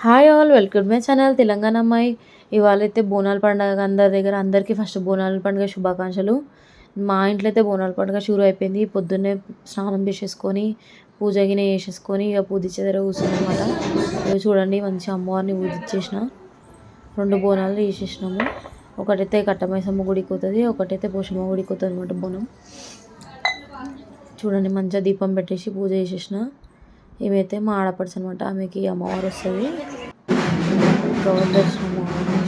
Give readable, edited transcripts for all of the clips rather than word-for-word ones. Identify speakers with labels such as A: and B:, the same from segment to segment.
A: Hi all welcome my channel Telangana అమ్మాయి. ఇవాళైతే బోనాల పండుగ అందరి దగ్గర అందరికీ ఫస్ట్ బోనాల పండుగ శుభాకాంక్షలు. మా ఇంట్లో అయితే బోనాల పండుగ షురూ అయిపోయింది. పొద్దున్నే స్నానం చేసేసుకొని పూజ గిన చేసేసుకొని ఇక పూజించే దగ్గర కూర్చున్నమాట. ఇక చూడండి మంచి అమ్మవారిని పూజించేసిన 2 బోనాలు చేసేసినాము. ఒకటైతే కట్టమైసమ్మ గుడికి పోతుంది, ఒకటైతే పోషమ్మ గుడికి పోతుంది అనమాట బోనం. చూడండి మంచిగా దీపం పెట్టేసి పూజ చేసేసిన. ఏమైతే మా ఆడపడుచు అనమాట, ఆమెకి అమ్మవారు వస్తుంది. గౌరవ దర్శనం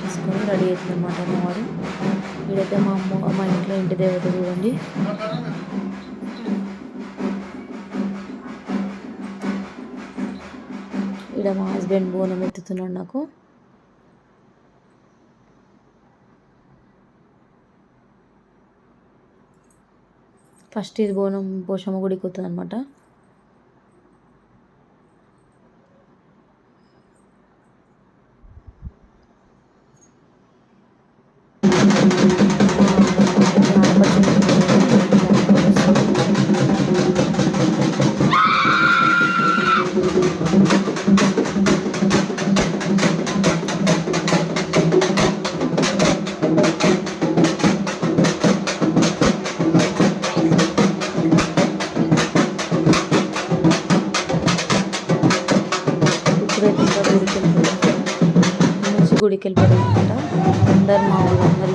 A: చేసుకొని రెడీ అవుతుంది అనమాట అమ్మవారు. ఇదైతే మా ఇంట్లో ఇంటి దేవత చూడండి. ఇక్కడ మా హస్బెండ్ బోనం ఎత్తుతున్నాడు నాకు. ఫస్ట్ ఇది బోనం పోషమ్మ గుడికి వస్తుంది అనమాట. గుడికి వెళ్ళిపోయారు అనమాట. అందరు మా వాళ్ళందరూ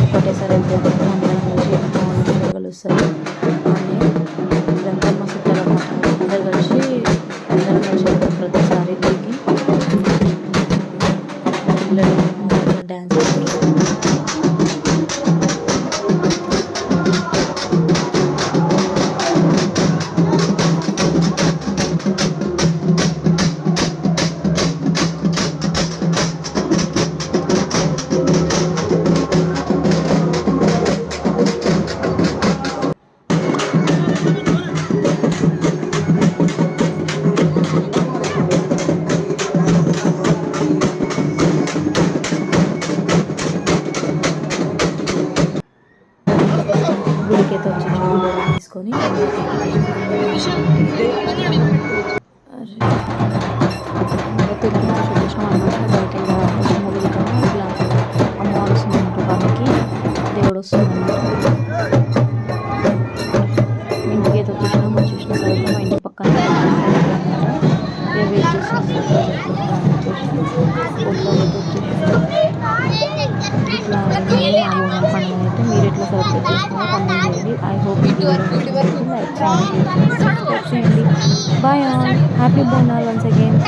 A: ఒకటేసారి వెళ్తారు. అందరం కలిసి కలుస్తారు. ఇదంతా మా చుట్టాలు అనమాట. అందరు కలిసి వెళ్తారు ప్రతిసారి గుడికి. పిల్లలు డ్యాన్స్ చేస్తారు. గుడికైతే వచ్చి తీసుకొని అమ్మవారు వస్తుంది. దేవుడు వస్తుంది. ఇంటికైతే వచ్చేసినాం. వచ్చేసిన తర్వాత మా ఇంటి పక్కన వెయిట్ చేసిన ఇట్లా పండుగ అయితే మీరు ఎట్లా సెలబ్రేట్ చేసుకున్నారో కామెంట్ చేయండి. ఐ హోప్ లైక్ చేయండి, సబ్స్క్రైబ్ చేయండి. బాయ్ ఆల్, హ్యాపీ బోనాల్ వన్స్ అగైన్.